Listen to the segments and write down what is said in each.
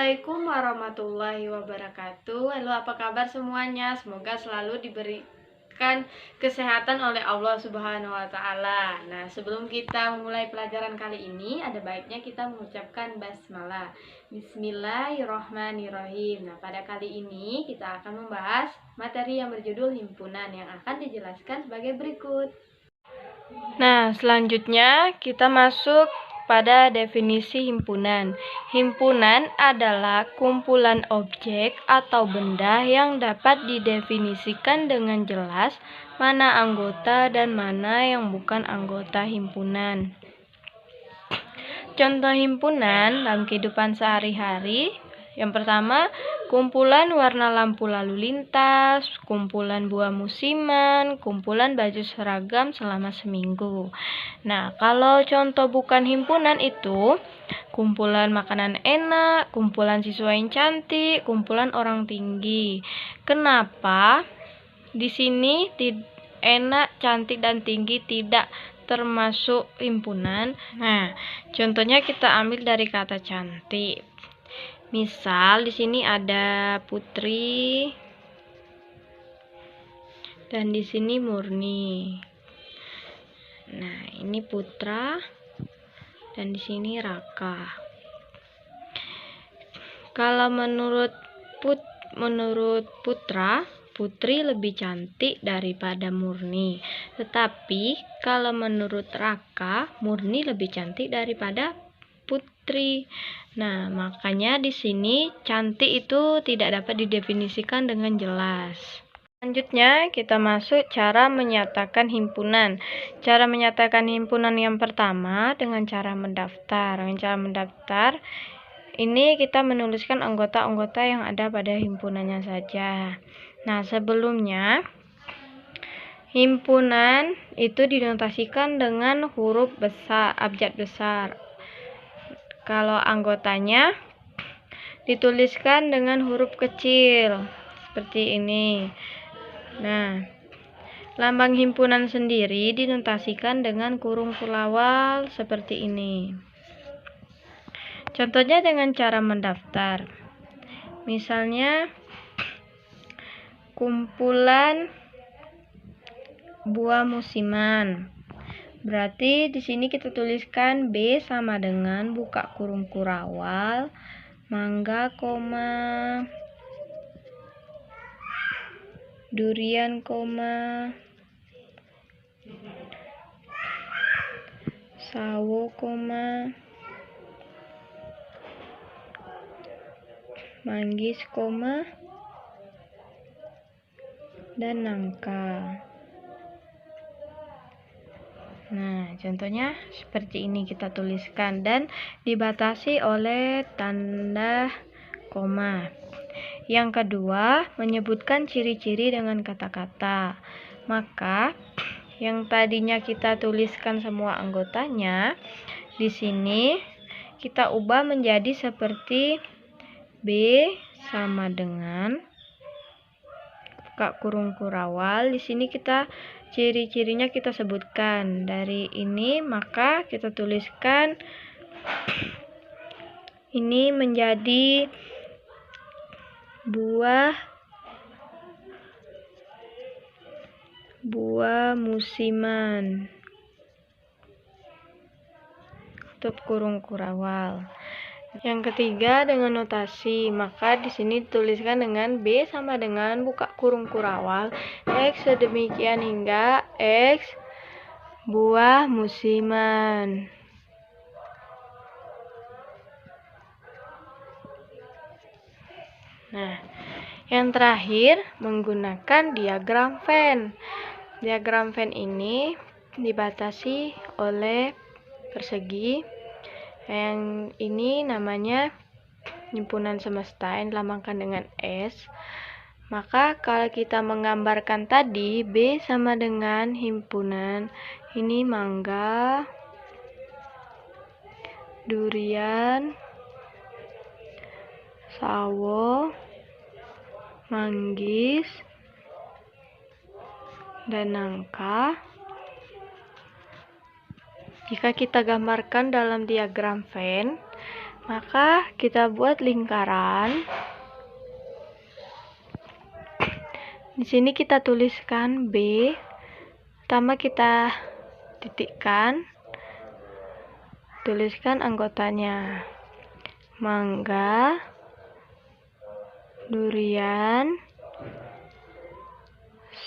Assalamualaikum warahmatullahi wabarakatuh. Halo, apa kabar semuanya? Semoga selalu diberikan kesehatan oleh Allah Subhanahu wa Ta'ala. Nah, sebelum kita memulai pelajaran kali ini, ada baiknya kita mengucapkan basmalah. Bismillahirrohmanirrohim. Nah, pada kali ini kita akan membahas materi yang berjudul himpunan yang akan dijelaskan sebagai berikut. Nah, selanjutnya kita masuk pada definisi himpunan. Himpunan adalah kumpulan objek atau benda yang dapat didefinisikan dengan jelas mana anggota dan mana yang bukan anggota himpunan. Contoh himpunan dalam kehidupan sehari-hari. Yang pertama, kumpulan warna lampu lalu lintas, kumpulan buah musiman, kumpulan baju seragam selama seminggu. Nah, kalau contoh bukan himpunan itu, kumpulan makanan enak, kumpulan siswa yang cantik, kumpulan orang tinggi. Kenapa di sini enak, cantik, dan tinggi tidak termasuk himpunan? Nah, contohnya kita ambil dari kata cantik. Misal di sini ada Putri dan di sini Murni. Nah, ini Putra dan di sini Raka. Kalau menurut Putra, Putri lebih cantik daripada Murni. Tetapi kalau menurut Raka, Murni lebih cantik daripada Putri. Nah, makanya di sini cantik itu tidak dapat didefinisikan dengan jelas. Selanjutnya kita masuk cara menyatakan himpunan. Cara menyatakan himpunan yang pertama dengan cara mendaftar. Dengan cara mendaftar, ini kita menuliskan anggota-anggota yang ada pada himpunannya saja. Nah, sebelumnya himpunan itu dinotasikan dengan huruf besar, abjad besar. Kalau anggotanya dituliskan dengan huruf kecil seperti ini. Nah, lambang himpunan sendiri dinotasikan dengan kurung kulawal seperti ini. Contohnya dengan cara mendaftar. Misalnya kumpulan buah musiman. Berarti di sini kita tuliskan B sama dengan buka kurung kurawal, mangga, durian, sawo, manggis, dan nangka. Nah, contohnya seperti ini kita tuliskan dan dibatasi oleh tanda koma. Yang kedua, menyebutkan ciri-ciri dengan kata-kata. Maka, yang tadinya kita tuliskan semua anggotanya, di sini kita ubah menjadi seperti B sama dengan buka kurung kurawal. Di sini kita ciri-cirinya kita sebutkan. Dari ini maka kita tuliskan ini menjadi buah musiman. Tutup kurung kurawal. Yang ketiga dengan notasi, maka di sini dituliskan dengan B sama dengan buka kurung kurawal X sedemikian hingga X buah musiman. Nah, yang terakhir menggunakan diagram Venn. Diagram Venn ini dibatasi oleh persegi. Yang ini namanya himpunan semesta yang dilambangkan dengan S. Maka kalau kita menggambarkan tadi B sama dengan himpunan, ini mangga, durian, sawo, manggis, dan nangka. Jika kita gambarkan dalam diagram Venn, Maka kita buat lingkaran. Di sini kita tuliskan B. Pertama kita titikkan. Tuliskan anggotanya. Mangga, durian,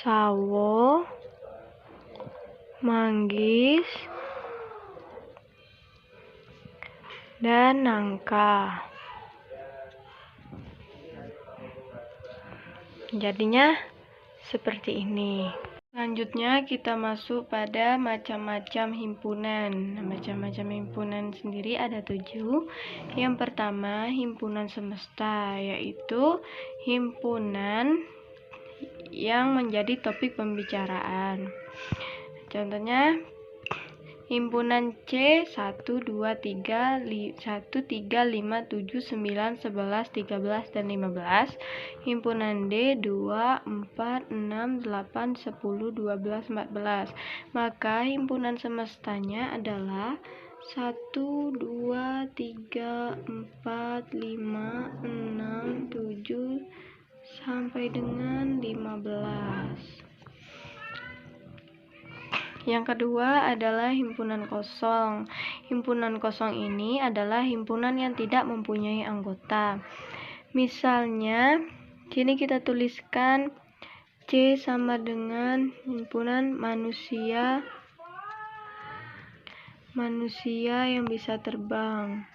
sawo, manggis, dan nangka. Jadinya seperti ini. Selanjutnya kita masuk pada macam-macam himpunan. Macam-macam himpunan sendiri ada 7. Yang pertama, himpunan semesta, yaitu himpunan yang menjadi topik pembicaraan. Contohnya, himpunan C 1, 2, 3, 1, 3, 5, 7, 9, 11, 13, dan 15. Himpunan D 2, 4, 6, 8, 10, 12, 14. Maka himpunan semestanya adalah 1, 2, 3, 4, 5, 6, 7, sampai dengan 15. Yang kedua adalah himpunan kosong. Himpunan kosong ini adalah himpunan yang tidak mempunyai anggota. Misalnya, sini kita tuliskan C sama dengan himpunan manusia yang bisa terbang.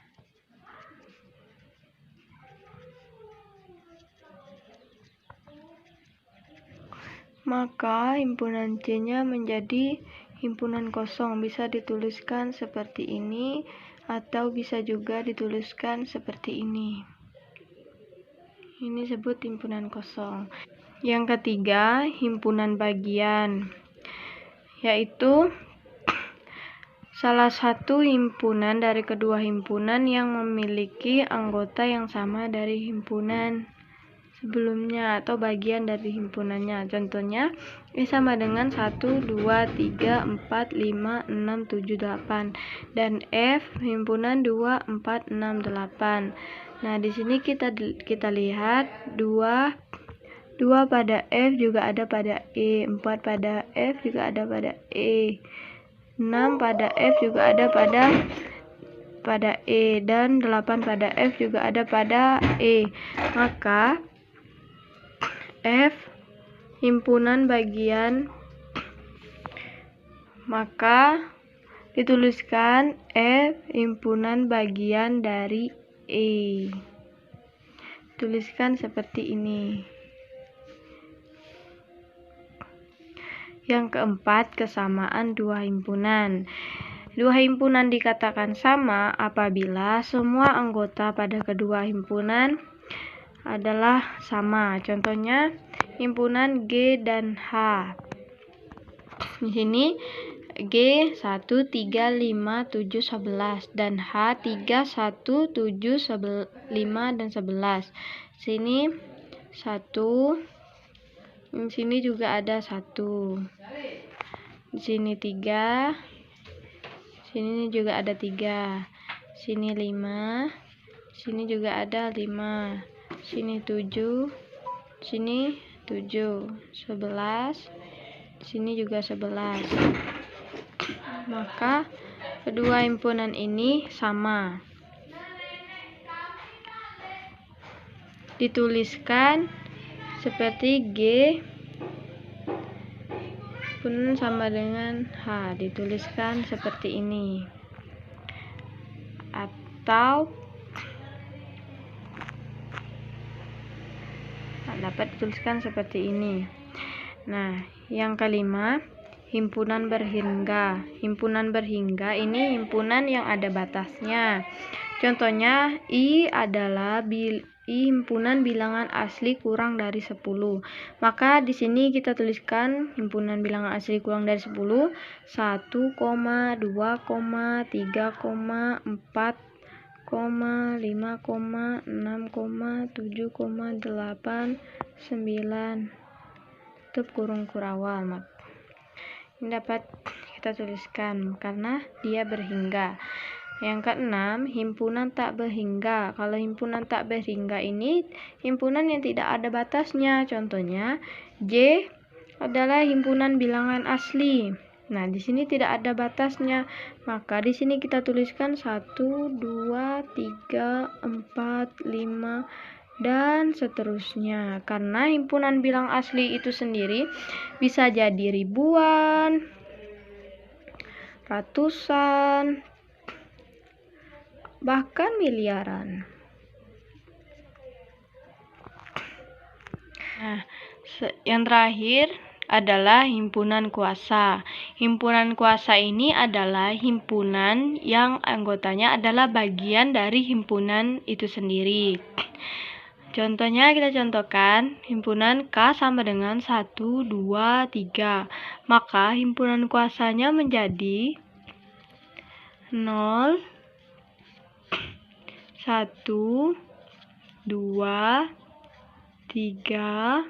Maka himpunan C-nya menjadi himpunan kosong, bisa dituliskan seperti ini atau bisa juga dituliskan seperti ini. Ini disebut himpunan kosong. Yang ketiga, himpunan bagian, yaitu salah satu himpunan dari kedua himpunan yang memiliki anggota yang sama dari himpunan sebelumnya atau bagian dari himpunannya. Contohnya, E sama dengan 1, 2, 3, 4, 5, 6, 7, 8. Dan F himpunan 2, 4, 6, 8. Nah, di sini kita lihat 2 pada F juga ada pada E, 4 pada F juga ada pada E, 6 pada F juga ada pada E, dan 8 pada F juga ada pada E. Maka F himpunan bagian, maka dituliskan F himpunan bagian dari E. Tuliskan seperti ini. Yang keempat, kesamaan dua himpunan. Dua himpunan dikatakan sama apabila semua anggota pada kedua himpunan adalah sama. Contohnya, himpunan G dan H. Di sini G 1, 3, 5, 7, 11 dan H 3, 1, 7, 5 dan 11. Sini 1. Di sini juga ada 1. Di sini 3. Sini juga ada 3. Sini 5. Sini juga ada 5. Sini 7, sini 7, 11, sini juga 11. Maka kedua himpunan ini sama. Dituliskan seperti G pun sama dengan H, dituliskan seperti ini. Atau dapat dituliskan seperti ini. Nah, yang kelima, himpunan berhingga. Himpunan berhingga ini himpunan yang ada batasnya. Contohnya, I adalah himpunan bilangan asli kurang dari 10. Maka di sini kita tuliskan himpunan bilangan asli kurang dari 10, 1, 2, 3, 4, 5, 6, 7, 8, 9, tutup kurung kurawal. Ini dapat kita tuliskan karena dia berhingga. Yang keenam, himpunan tak berhingga. Kalau himpunan tak berhingga ini himpunan yang tidak ada batasnya. Contohnya, J adalah himpunan bilangan asli. Nah, di sini tidak ada batasnya. Maka di sini kita tuliskan 1, 2, 3, 4, 5, dan seterusnya. Karena himpunan bilang asli itu sendiri bisa jadi ribuan, ratusan, bahkan miliaran. Nah, yang terakhir adalah himpunan kuasa. Himpunan kuasa ini adalah himpunan yang anggotanya adalah bagian dari himpunan itu sendiri. Contohnya kita contohkan, himpunan K sama dengan 1, 2, 3. Maka himpunan kuasanya menjadi 0, 1, 2, 3,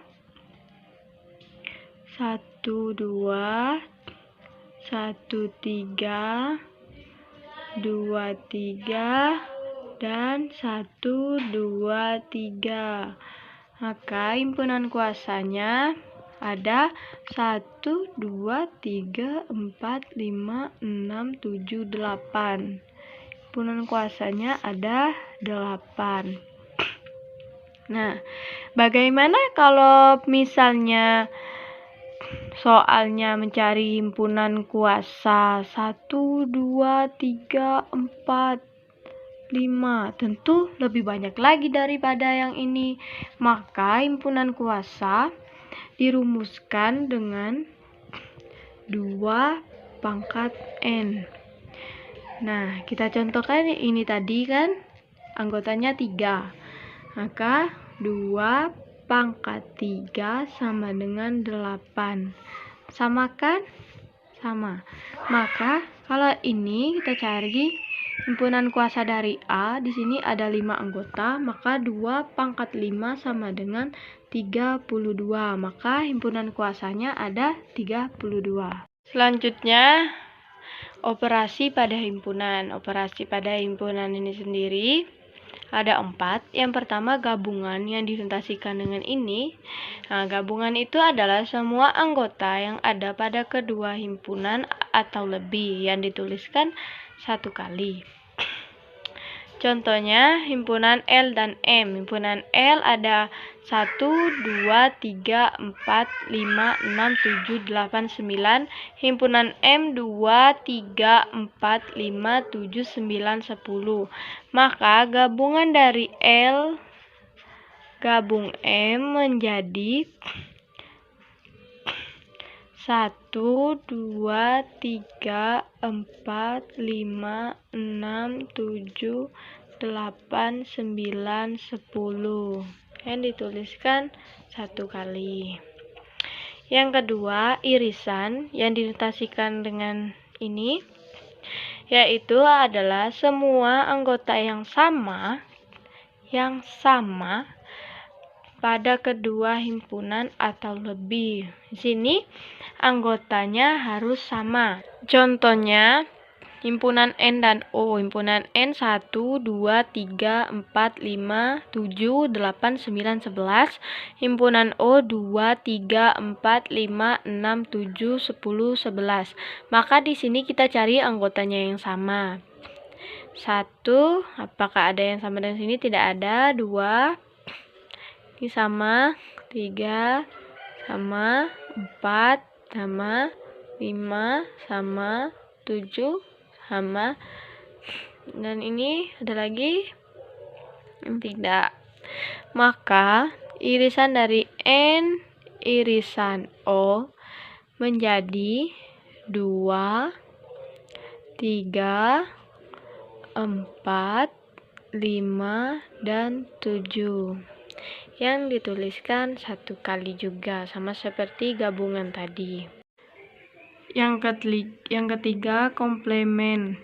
1, 2, 1, 3, 2, 3, dan 1, 2, 3. Maka himpunan kuasanya ada 1, 2, 3, 4, 5, 6, 7, 8. Himpunan kuasanya ada 8. Nah, bagaimana kalau misalnya soalnya mencari himpunan kuasa 1, 2, 3, 4, 5? Tentu lebih banyak lagi daripada yang ini. Maka himpunan kuasa dirumuskan dengan 2 pangkat N. Nah, kita contohkan ini tadi kan anggotanya 3. Maka 2 pangkat 3 sama dengan 8. Sama kan? Sama. Maka kalau ini kita cari himpunan kuasa dari A, di sini ada 5 anggota, maka 2 pangkat 5 sama dengan 32. Maka himpunan kuasanya ada 32. Selanjutnya, operasi pada himpunan. Operasi pada himpunan ini sendiri ada 4. Yang pertama, gabungan yang dinotasikan dengan ini. Nah, gabungan itu adalah semua anggota yang ada pada kedua himpunan atau lebih yang dituliskan 1 kali. Contohnya himpunan L dan M. Himpunan L ada 1, 2, 3, 4, 5, 6, 7, 8, 9. Himpunan M 2, 3, 4, 5, 7, 9, 10. Maka gabungan dari L gabung M menjadi 1, 2, 3, 4, 5, 6, 7, 8, 9, 10. Yang dituliskan 1 kali. Yang kedua, irisan yang dinotasikan dengan ini, yaitu adalah semua anggota yang sama pada kedua himpunan atau lebih. Di sini anggotanya harus sama. Contohnya himpunan N dan O. Himpunan N 1, 2, 3, 4, 5, 7, 8, 9, 11. Himpunan O 2, 3, 4, 5, 6, 7, 10, 11. Maka di sini kita cari anggotanya yang sama. 1, apakah ada yang sama dengan sini? Tidak ada. 2, ini sama. 3, sama. 4, sama. 5, sama. 7, sama. Dan ini ada lagi yang tidak. Maka irisan dari N irisan O menjadi 2, 3, 4, 5, dan 7. Yang dituliskan 1 kali juga, sama seperti gabungan tadi. Yang ketiga, komplemen.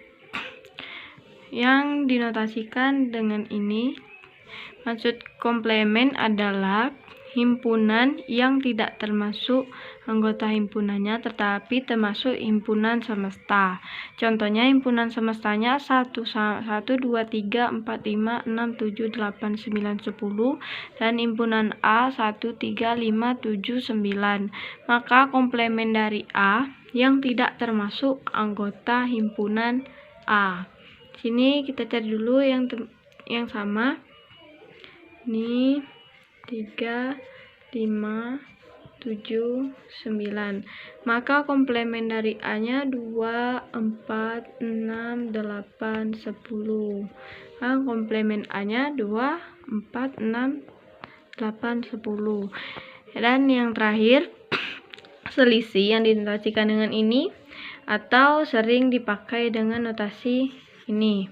Yang dinotasikan dengan ini. Maksud komplemen adalah himpunan yang tidak termasuk anggota himpunannya tetapi termasuk himpunan semesta. Contohnya himpunan semestanya 1, 2, 3, 4, 5, 6, 7, 8, 9, 10 dan himpunan A 1, 3, 5, 7, 9. Maka komplemen dari A yang tidak termasuk anggota himpunan A. Sini kita cari dulu yang sama. Ini 3, 5, 7, 9. Maka komplemen dari A-nya 2, 4, 6, 8, 10. Nah, komplemen A-nya 2, 4, 6, 8, 10. Dan yang terakhir, selisih yang dinotasikan dengan ini atau sering dipakai dengan notasi ini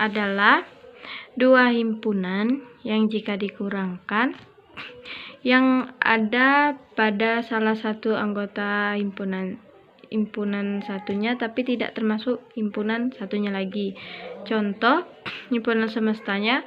adalah dua himpunan yang jika dikurangkan yang ada pada salah satu anggota himpunan satunya tapi tidak termasuk himpunan satunya lagi. Contoh himpunan semestanya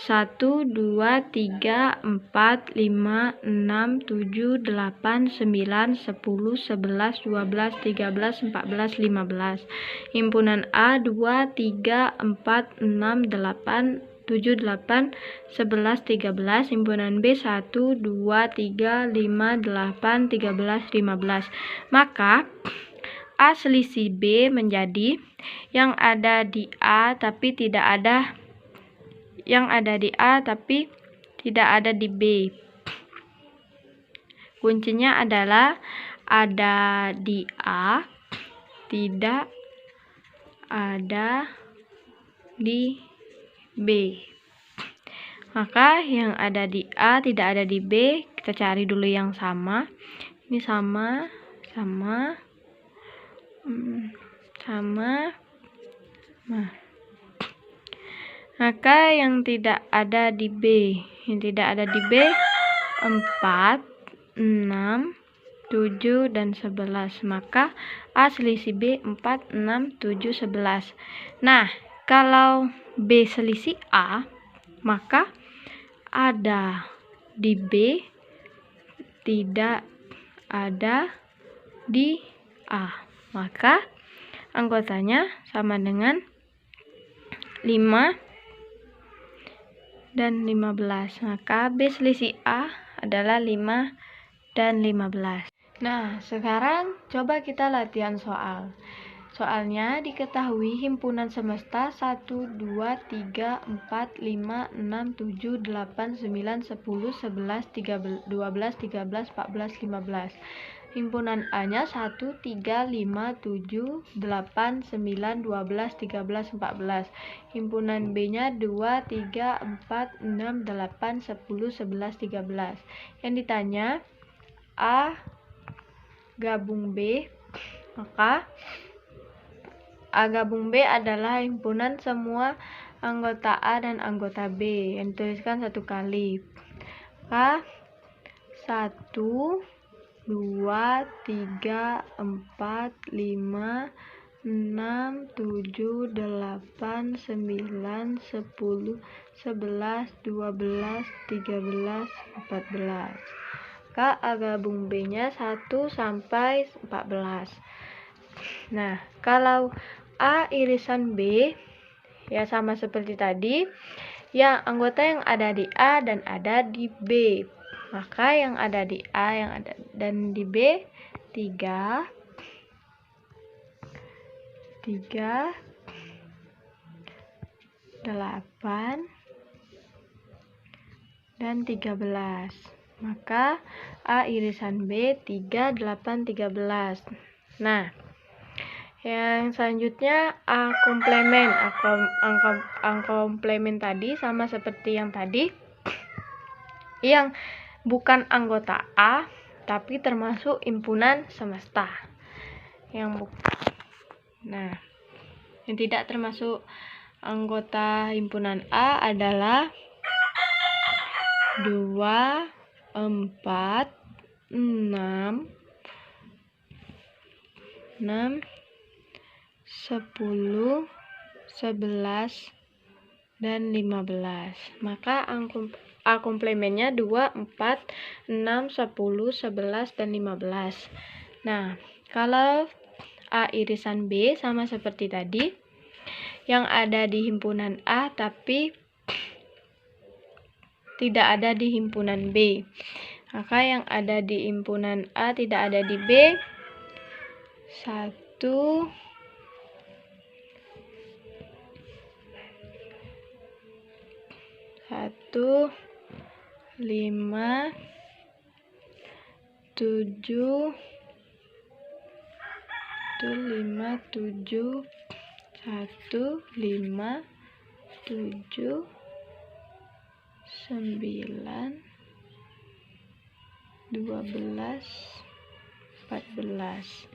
1, 2, 3, 4, 5, 6, 7, 8, 9, 10, 11, 12, 13, 14, 15. Himpunan A 2, 3, 4, 6, 8, 7, 8, 11, 13. Himpunan B 1, 2, 3, 5, 8, 13, 15. Maka A selisih B menjadi yang ada di A tapi tidak ada di B. Kuncinya adalah ada di A, tidak ada di B. Maka yang ada di A tidak ada di B, kita cari dulu yang sama. Ini sama. Nah, maka yang tidak ada di B, 4, 6, 7, dan 11. Maka A selisih B 4, 6, 7, 11. Nah, kalau B selisih A, maka ada di B, tidak ada di A. Maka anggotanya sama dengan 5 dan 15. Maka B selisih A adalah 5 dan 15. Nah, sekarang coba kita latihan soal. Soalnya diketahui himpunan semesta 1, 2, 3, 4, 5, 6, 7, 8, 9, 10, 11, 12, 13, 14, 15. Himpunan A-nya 1, 3, 5, 7, 8, 9, 12, 13, 14. Himpunan B-nya 2, 3, 4, 6, 8, 10, 11, 13. Yang ditanya A gabung B, maka A gabung B adalah himpunan semua anggota A dan anggota B yang dituliskan satu kali. Maka 1, 2, 3, 4, 5, 6, 7, 8, 9, 10, 11, 12, 13, 14. Maka A gabung B-nya 1 sampai 14. Nah, kalau A irisan B, ya sama seperti tadi, yang anggota yang ada di A dan ada di B. Maka yang ada di A dan di B 3, 8, dan 13. Maka A irisan B 3, 8, 13. Nah, yang selanjutnya A komplemen. Angka komplemen tadi sama seperti yang tadi, yang bukan anggota A tapi termasuk himpunan semesta. Yang tidak termasuk anggota himpunan A adalah 2, 4, 6, 10, 11, dan 15. Maka A komplemennya 2, 4, 6, 10, 11, dan 15. Nah, kalau A irisan B sama seperti tadi, yang ada di himpunan A tapi tidak ada di himpunan B. Maka yang ada di himpunan A tidak ada di B. 1, 5, 7, 1, 5, 7, 9, 12, 14.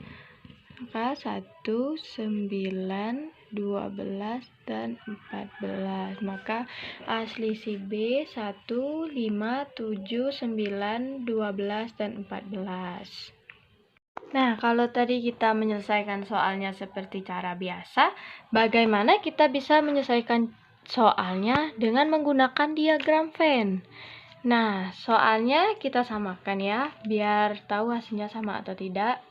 Maka 1, 9, 12, dan 14. Maka A selisih B 1, 5, 7, 9, 12, dan 14. Nah, kalau tadi kita menyelesaikan soalnya seperti cara biasa, bagaimana kita bisa menyelesaikan soalnya dengan menggunakan diagram Venn? Nah, soalnya kita samakan ya, biar tahu hasilnya sama atau tidak.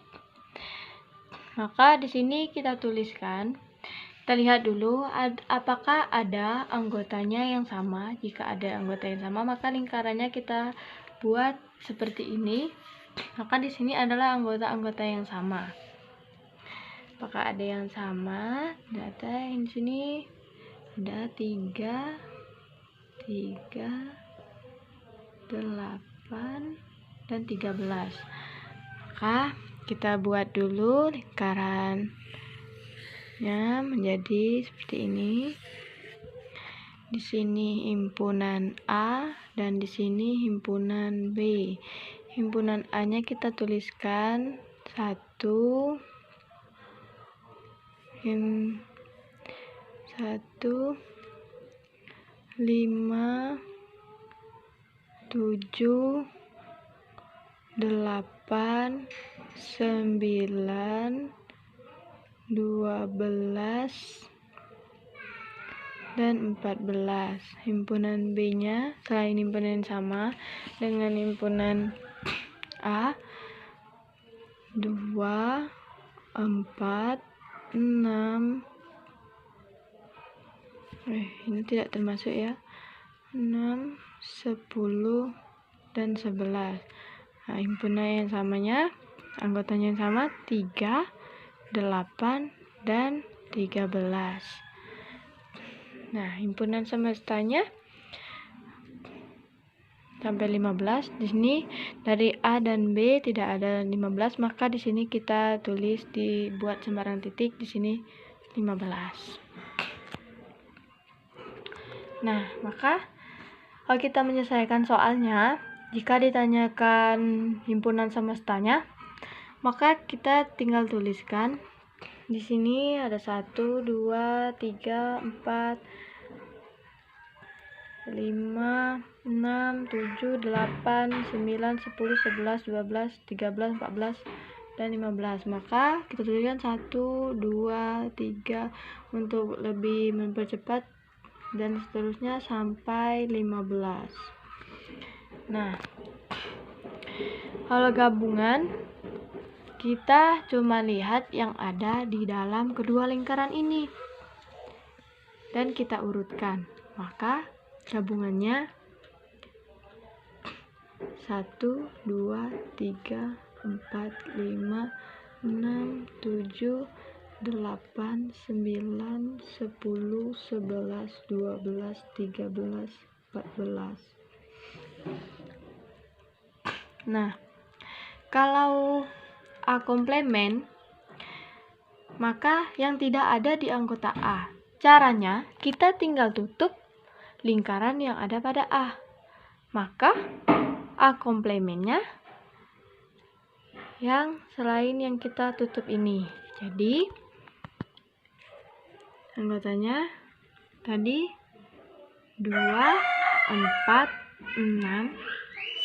Maka di sini kita tuliskan. Kita lihat dulu apakah ada anggotanya yang sama. Jika ada anggota yang sama, maka lingkarannya kita buat seperti ini. Maka di sini adalah anggota-anggota yang sama. Apakah ada yang sama? Data yang di sini ada 3, 8, dan 13. Maka kita buat dulu lingkarannya menjadi seperti ini. Di sini himpunan A dan di sini himpunan B. Himpunan A-nya kita tuliskan 1, 5, 7, 8, 9, 12, dan 14. Himpunan B-nya selain himpunan sama dengan himpunan A, 2, 4, 6. Ini tidak termasuk ya. 6, 10, dan 11. Nah, himpunan yang samanya, anggotanya yang sama 3, 8, dan 13. Nah, himpunan semestanya sampai 15. Di sini dari A dan B tidak ada 15, maka di sini kita tulis dibuat sembarang titik di sini 15. Nah, maka kalau kita menyelesaikan soalnya, jika ditanyakan himpunan semestanya, maka kita tinggal tuliskan. Di sini ada 1, 2, 3, 4, 5, 6, 7, 8, 9, 10, 11, 12, 13, 14, dan 15. Maka kita tuliskan 1, 2, 3 untuk lebih mempercepat, dan seterusnya sampai 15. Nah, kalau gabungan, kita cuma lihat yang ada di dalam kedua lingkaran ini dan kita urutkan. Maka gabungannya 1, 2, 3, 4, 5, 6, 7, 8, 9, 10, 11, 12, 13, 14. Nah, kalau A komplemen, maka yang tidak ada di anggota A. Caranya, kita tinggal tutup lingkaran yang ada pada A. Maka A komplemennya yang selain yang kita tutup ini. Jadi anggotanya tadi 2, 4, 6,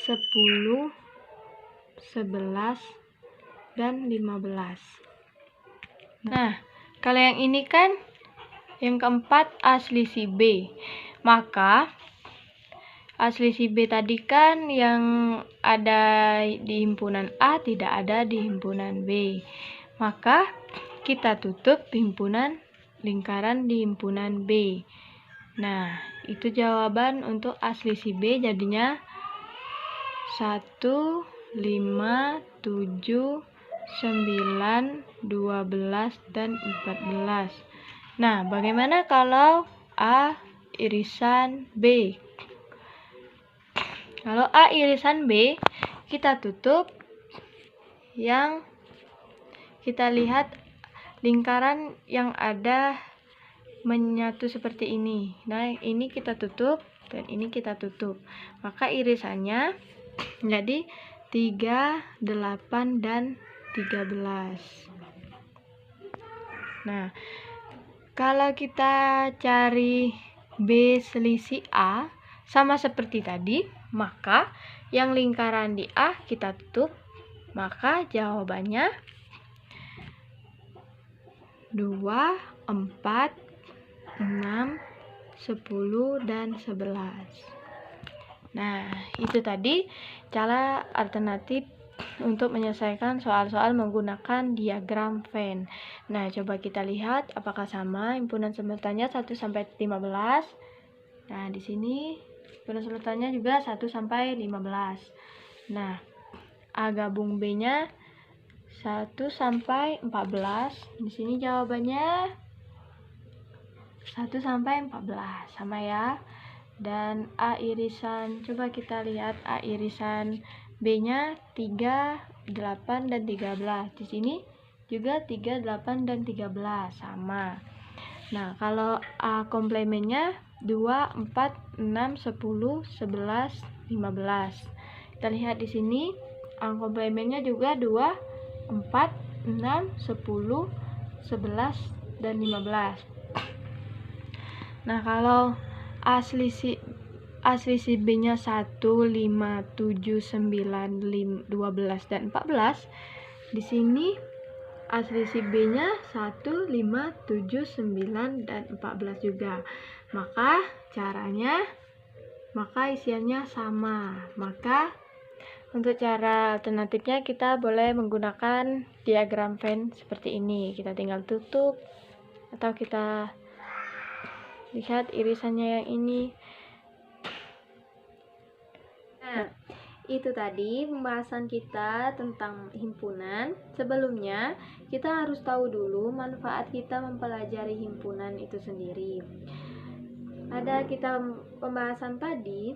10, 11, dan 15. Nah, kalau yang ini kan yang keempat A selisih B. Maka Asli si B tadi kan yang ada di himpunan A tidak ada di himpunan B. Maka kita tutup himpunan lingkaran di himpunan B. Nah, itu jawaban untuk asli si B, jadinya 1, 5, 7, 9, 12, dan 14. Nah, bagaimana kalau A irisan B? Kalau A irisan B, kita tutup yang kita lihat lingkaran yang ada menyatu seperti ini. Nah, ini kita tutup dan ini kita tutup. Maka irisannya jadi 3, 8, dan 13. Nah, kalau kita cari B selisih A sama seperti tadi, maka yang lingkaran di A kita tutup, maka jawabannya 2, 4, 6, 10, dan 11. Nah, itu tadi cara alternatif untuk menyelesaikan soal-soal menggunakan diagram Venn. Nah, coba kita lihat apakah sama himpunan sebutannya 1 sampai 15. Nah, di sini himpunan sebutannya juga 1 sampai 15. Nah, A gabung B-nya 1 sampai 14. Di sini jawabannya 1 sampai 14. Sama ya. Dan A irisan, coba kita lihat A irisan B-nya 3, 8, dan 13. Di sini juga 3, 8, dan 13. Sama. Nah, kalau A komplemennya 2, 4, 6, 10, 11, 15. Kita lihat di sini A komplemennya juga 2, 4, 6, 10, 11, dan 15. Nah, kalau asli si B-nya 1, 5, 7, 9, 12, dan 14. Di sini asli si B-nya 1, 5, 7, 9, dan 14 juga. Maka isiannya sama. Maka untuk cara alternatifnya kita boleh menggunakan diagram Venn seperti ini. Kita tinggal tutup atau kita lihat irisannya yang ini. Nah, itu tadi pembahasan kita tentang himpunan. Sebelumnya, kita harus tahu dulu manfaat kita mempelajari himpunan itu sendiri. Pada kita pembahasan tadi,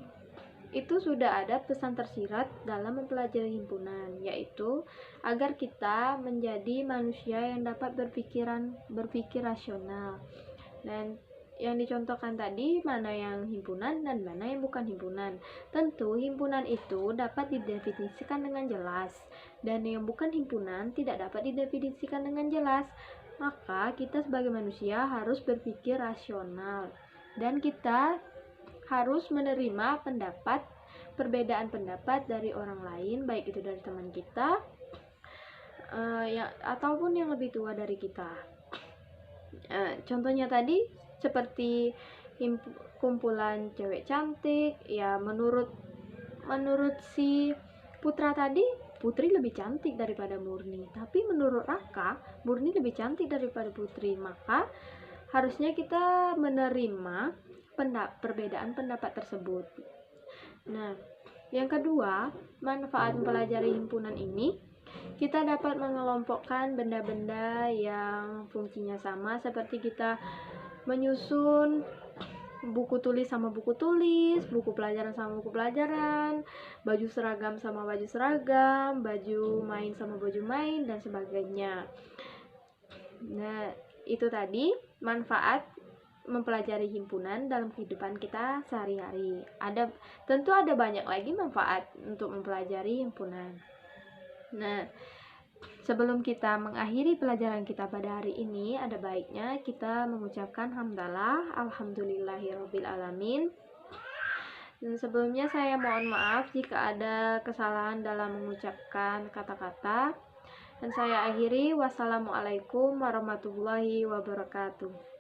itu sudah ada pesan tersirat dalam mempelajari himpunan, yaitu agar kita menjadi manusia yang dapat berpikir rasional. Dan yang dicontohkan tadi mana yang himpunan dan mana yang bukan himpunan. Tentu himpunan itu dapat didefinisikan dengan jelas, dan yang bukan himpunan tidak dapat didefinisikan dengan jelas. Maka kita sebagai manusia harus berpikir rasional, dan kita harus menerima perbedaan pendapat dari orang lain, baik itu dari teman kita ataupun yang lebih tua dari kita. Contohnya tadi seperti kumpulan cewek cantik, ya menurut si Putra tadi, Putri lebih cantik daripada Murni, tapi menurut Raka, Murni lebih cantik daripada Putri. Maka harusnya kita menerima perbedaan pendapat tersebut. Nah, yang kedua, manfaat mempelajari himpunan ini, kita dapat mengelompokkan benda-benda yang fungsinya sama, seperti kita menyusun buku tulis sama buku tulis, buku pelajaran sama buku pelajaran, baju seragam sama baju seragam, baju main sama baju main, dan sebagainya. Nah, itu tadi manfaat mempelajari himpunan dalam kehidupan kita sehari-hari. Tentu ada banyak lagi manfaat untuk mempelajari himpunan. Nah, sebelum kita mengakhiri pelajaran kita pada hari ini, ada baiknya kita mengucapkan hamdalah, alhamdulillahirabbil alamin. Dan sebelumnya saya mohon maaf jika ada kesalahan dalam mengucapkan kata-kata. Dan saya akhiri, wassalamualaikum warahmatullahi wabarakatuh.